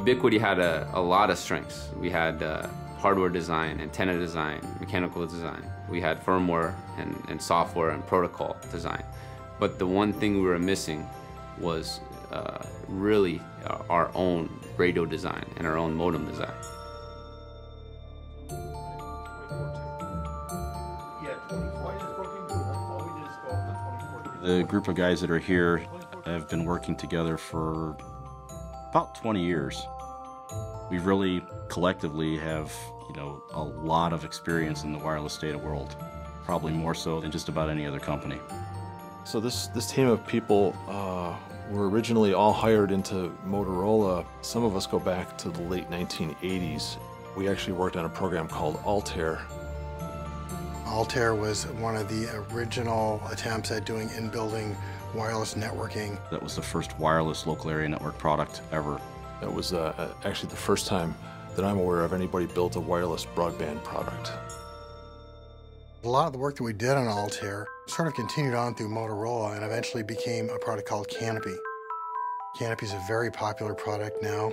Ubiquiti had a lot of strengths. We had hardware design, antenna design, mechanical design. We had firmware and software and protocol design. But the one thing we were missing was really our own radio design and our own modem design. The group of guys that are here have been working together for about 20 years. We really collectively have, a lot of experience in the wireless data world, probably more so than just about any other company. So this team of people were originally all hired into Motorola. Some of us go back to the late 1980s. We actually worked on a program called Altair. Altair was one of the original attempts at doing in-building wireless networking. That was the first wireless local area network product ever. That was actually the first time that I'm aware of anybody built a wireless broadband product. A lot of the work that we did on Altair sort of continued on through Motorola and eventually became a product called Canopy. Canopy is a very popular product now.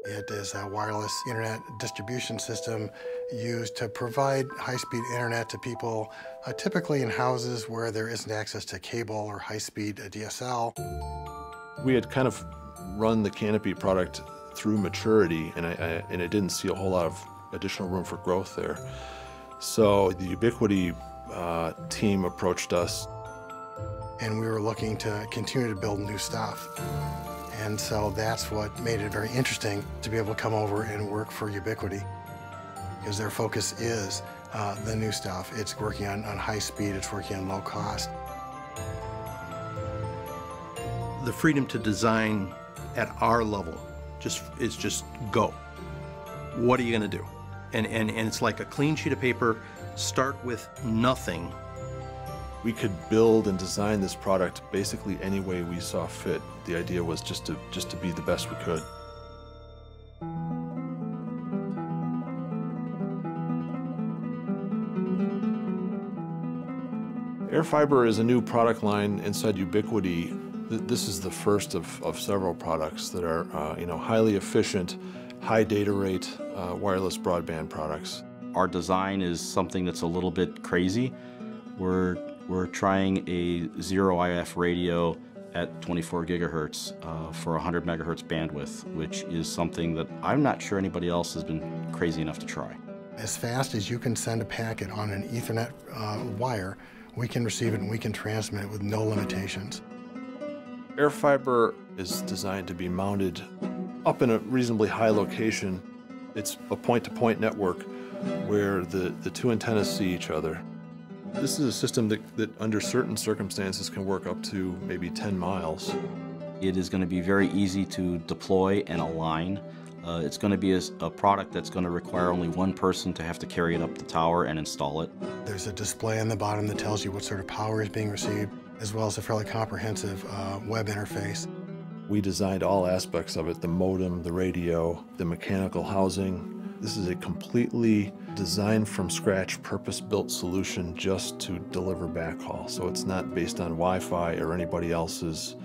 It is a wireless internet distribution system used to provide high-speed internet to people, typically in houses where there isn't access to cable or high-speed DSL. We had kind of run the Canopy product through maturity, and I didn't see a whole lot of additional room for growth there. So the Ubiquiti team approached us. And we were looking to continue to build new stuff. And so that's what made it very interesting to be able to come over and work for Ubiquiti, because their focus is the new stuff. It's working on high speed, it's working on low cost. The freedom to design at our level is just go. What are you going to do? And it's like a clean sheet of paper, start with nothing. We could build and design this product basically any way we saw fit. The idea was just to be the best we could. AirFiber is a new product line inside Ubiquiti. This is the first of several products that are highly efficient, high data rate wireless broadband products. Our design is something that's a little bit crazy. We're trying a 0 IF radio at 24 gigahertz for 100 megahertz bandwidth, which is something that I'm not sure anybody else has been crazy enough to try. As fast as you can send a packet on an Ethernet wire, we can receive it and we can transmit it with no limitations. AirFiber is designed to be mounted up in a reasonably high location. It's a point-to-point network where the two antennas see each other. This is a system that under certain circumstances can work up to maybe 10 miles. It is going to be very easy to deploy and align. It's going to be a product that's going to require only one person to have to carry it up the tower and install it. There's a display on the bottom that tells you what sort of power is being received, as well as a fairly comprehensive web interface. We designed all aspects of it, the modem, the radio, the mechanical housing. This is a completely designed from scratch, purpose-built solution just to deliver backhaul. So it's not based on Wi-Fi or anybody else's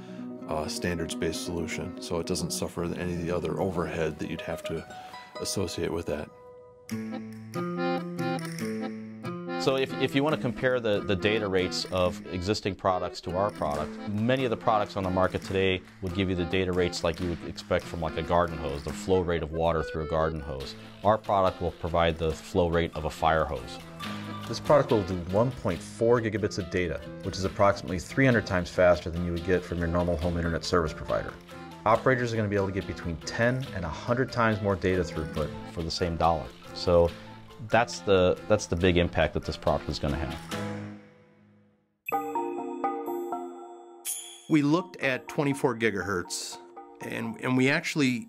standards-based solution. So it doesn't suffer any of the other overhead that you'd have to associate with that. So if you want to compare the data rates of existing products to our product, many of the products on the market today would give you the data rates like you would expect from like a garden hose, the flow rate of water through a garden hose. Our product will provide the flow rate of a fire hose. This product will do 1.4 gigabits of data, which is approximately 300 times faster than you would get from your normal home internet service provider. Operators are going to be able to get between 10 and 100 times more data throughput for the same dollar. So that's the big impact that this product is going to have. We looked at 24 gigahertz and we actually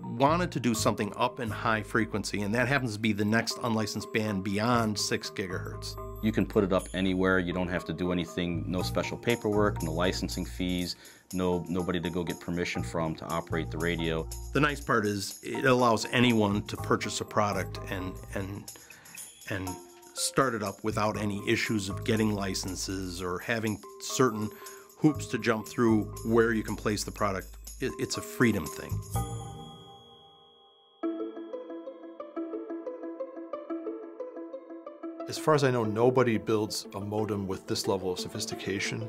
wanted to do something up in high frequency, and that happens to be the next unlicensed band beyond 6 gigahertz. You can put it up anywhere. You don't have to do anything, no special paperwork, no licensing fees, nobody to go get permission from to operate the radio. The nice part is it allows anyone to purchase a product and start it up without any issues of getting licenses or having certain hoops to jump through where you can place the product. It's a freedom thing. far as I know, nobody builds a modem with this level of sophistication.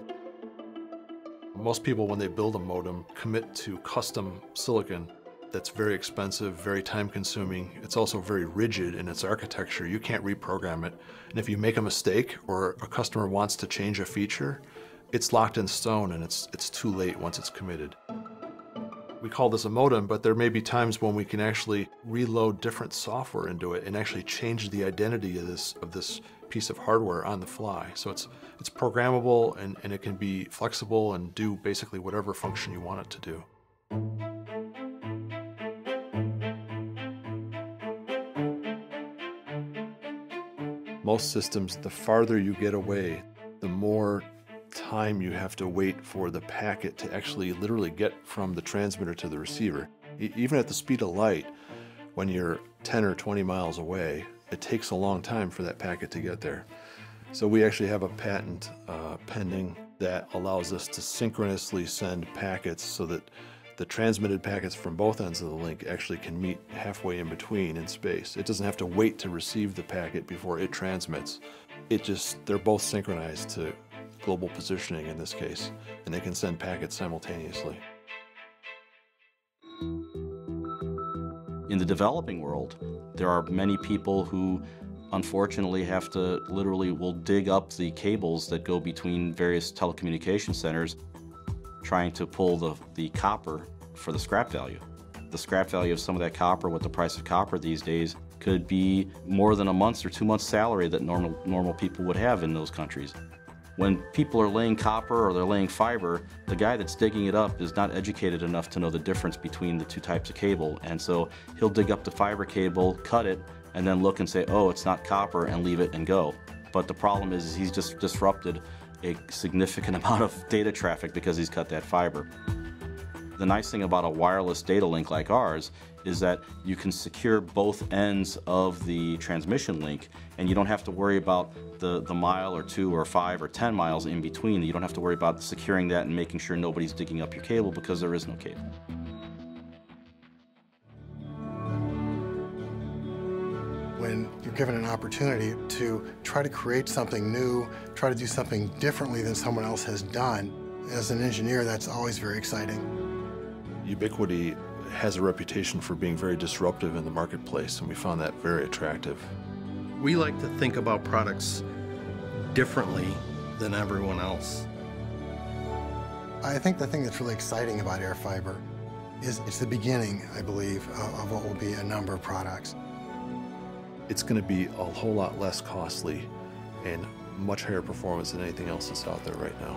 Most people, when they build a modem, commit to custom silicon that's very expensive, very time-consuming. It's also very rigid in its architecture. You can't reprogram it. And if you make a mistake or a customer wants to change a feature, it's locked in stone and it's too late once it's committed. We call this a modem, but there may be times when we can actually reload different software into it and actually change the identity of this piece of hardware on the fly. So it's programmable and it can be flexible and do basically whatever function you want it to do. Most systems, the farther you get away, the more time you have to wait for the packet to actually literally get from the transmitter to the receiver. Even at the speed of light, when you're 10 or 20 miles away, it takes a long time for that packet to get there. So we actually have a patent pending that allows us to synchronously send packets so that the transmitted packets from both ends of the link actually can meet halfway in between in space. It doesn't have to wait to receive the packet before it transmits. They're both synchronized to global positioning in this case, and they can send packets simultaneously. In the developing world, there are many people who unfortunately have to will dig up the cables that go between various telecommunication centers trying to pull the copper for the scrap value. The scrap value of some of that copper, with the price of copper these days, could be more than a month's or 2 months' salary that normal people would have in those countries. When people are laying copper or they're laying fiber, the guy that's digging it up is not educated enough to know the difference between the two types of cable, and so he'll dig up the fiber cable, cut it, and then look and say, oh, it's not copper, and leave it and go. But the problem is he's just disrupted a significant amount of data traffic because he's cut that fiber. The nice thing about a wireless data link like ours is that you can secure both ends of the transmission link, and you don't have to worry about the mile or 2 or 5 or 10 miles in between. You don't have to worry about securing that and making sure nobody's digging up your cable, because there is no cable. When you're given an opportunity to try to create something new, try to do something differently than someone else has done, as an engineer, that's always very exciting. Ubiquiti has a reputation for being very disruptive in the marketplace, and we found that very attractive. We like to think about products differently than everyone else. I think the thing that's really exciting about AirFiber is it's the beginning, I believe, of what will be a number of products. It's going to be a whole lot less costly and much higher performance than anything else that's out there right now.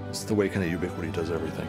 It's the way kind of Ubiquiti does everything.